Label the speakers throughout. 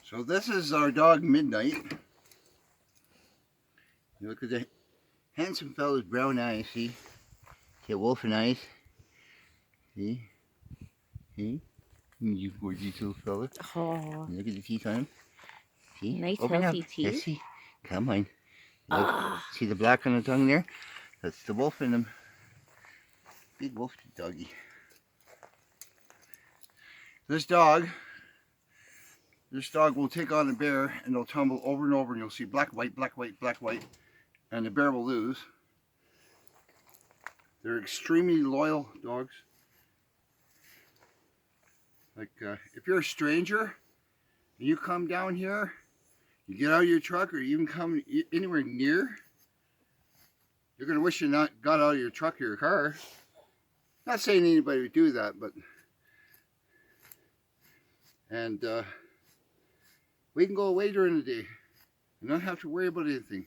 Speaker 1: So this is our dog Midnight. You look at the handsome fellow's brown eyes, see? See, wolfen eyes. See? See? You gorgeous little fella.
Speaker 2: Oh,
Speaker 1: Look at the teeth on him. See?
Speaker 2: nice
Speaker 1: Open
Speaker 2: healthy
Speaker 1: up.
Speaker 2: teeth.
Speaker 1: Let's see. Come on. Look. See the black on the tongue there? That's the wolf in him. Big wolf doggy. This dog will take on a bear and they'll tumble over and over and you'll see black, white, black, white, black, white, and the bear will lose. They're extremely loyal dogs. Like if you're a stranger and you come down here, you get out of your truck or you even come anywhere near, you're going to wish you not got out of your truck or your car. Not saying anybody would do that, but we can go away during the day and not have to worry about anything.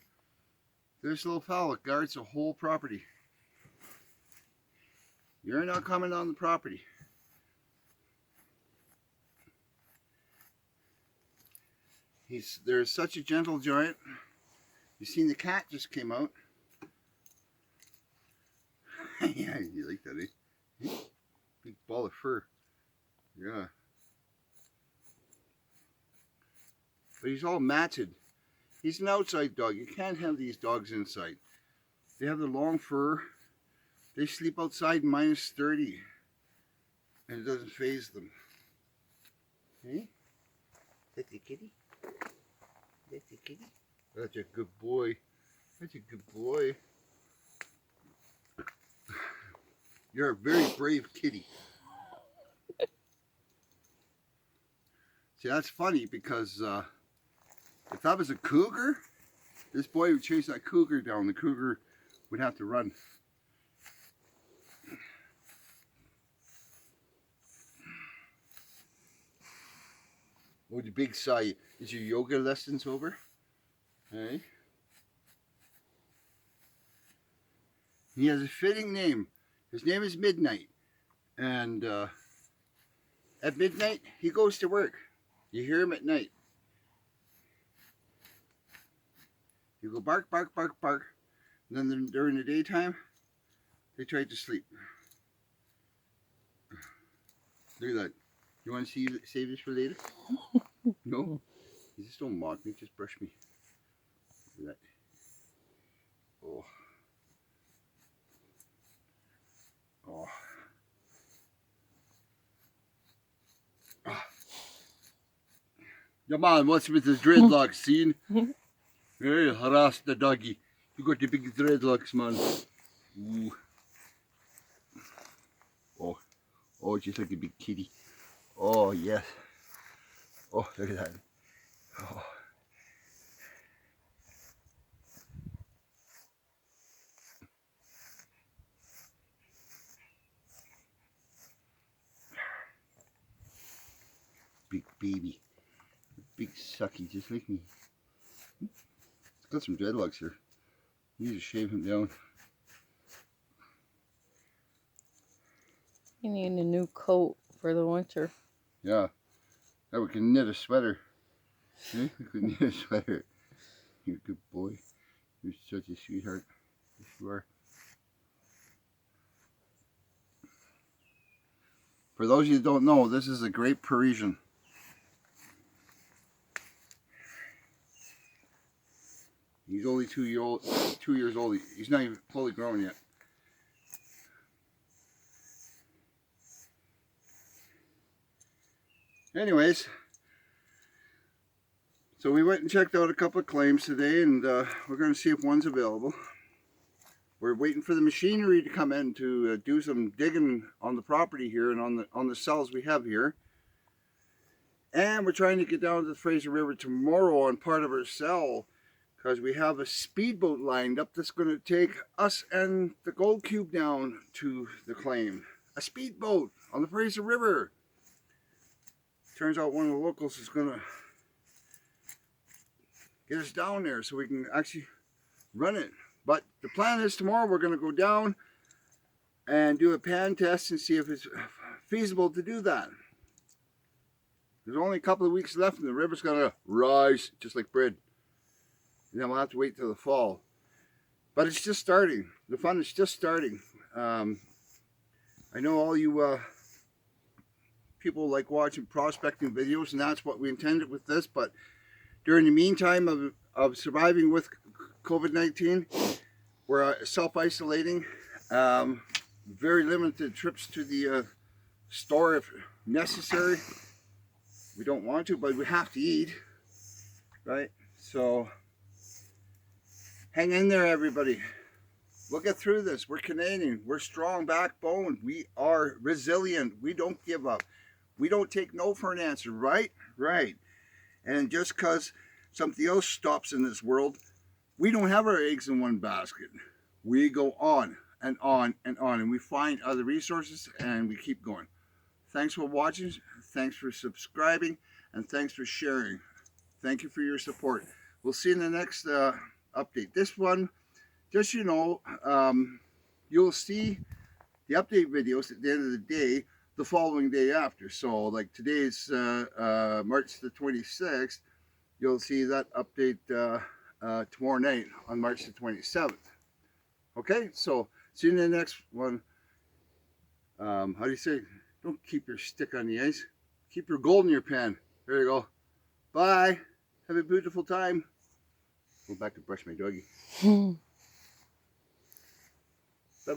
Speaker 1: There's a little fellow that guards the whole property. You're not coming on the property. There's such a gentle giant. You seen the cat just came out. Yeah, you like that, eh? Big ball of fur. Yeah. But he's all matted. He's an outside dog. You can't have these dogs inside. They have the long fur. They sleep outside -30. And it doesn't faze them. Hey? That's a kitty? That's a kitty? That's a good boy. That's a good boy. You're a very brave kitty. See, that's funny because if that was a cougar, this boy would chase that cougar down. The cougar would have to run. Oh, the big sigh. Is your yoga lessons over? Hey? He has a fitting name. His name is Midnight. And at midnight, he goes to work. You hear him at night. You go bark, bark, bark, bark. And then during the daytime, they try to sleep. Look at that. You want to save this for later? No? You just don't mock me, just brush me. Look at that. Oh. Oh. Ah. Your man, what's with his dreadlocks, seen? Hey, harass the doggy. You got the big dreadlocks, man. Ooh. Oh. Oh, just like a big kitty. Oh, yes. Oh, look at that. Oh. Big baby. Big sucky, just like me. It's got some dreadlocks here. You need to shave him down.
Speaker 2: You need a new coat for the winter.
Speaker 1: Yeah. Now we can knit a sweater. Yeah, we could knit a sweater. You're a good boy. You're such a sweetheart. Yes, you are. For those of you who don't know, this is a Great Parisian. He's only 2 years old. He's not even fully grown yet. Anyways, so we went and checked out a couple of claims today, and we're going to see if one's available. We're waiting for the machinery to come in to do some digging on the property here and on the cells we have here. And we're trying to get down to the Fraser River tomorrow on part of our cell, because we have a speedboat lined up that's going to take us and the Gold Cube down to the claim. A speedboat on the Fraser River. Turns out one of the locals is going to get us down there so we can actually run it. But the plan is tomorrow we're going to go down and do a pan test and see if it's feasible to do that. There's only a couple of weeks left and the river's gonna rise just like bread. And then we'll have to wait till the fall. But it's just starting. The fun is just starting. I know all you people like watching prospecting videos, and that's what we intended with this. But during the meantime of surviving with COVID-19, we're self-isolating. Very limited trips to the store if necessary. We don't want to, but we have to eat, right? So hang in there, everybody. We'll get through this. We're Canadian. We're strong backbone. We are resilient. We don't give up. We don't take no for an answer, right? Right. And just because something else stops in this world, we don't have our eggs in one basket. We go on and on and on, and we find other resources, and we keep going. Thanks for watching. Thanks for subscribing, and thanks for sharing. Thank you for your support. We'll see you in the next update. This one, just you know, you'll see the update videos at the end of the day, the following day after. So like today's March the 26th, you'll see that update tomorrow night on March the 27th. Okay, so see you in the next one. How do you say? Don't keep your stick on the ice. Keep your gold in your pen. There you go. Bye. Have a beautiful time. Go back to brush my doggy.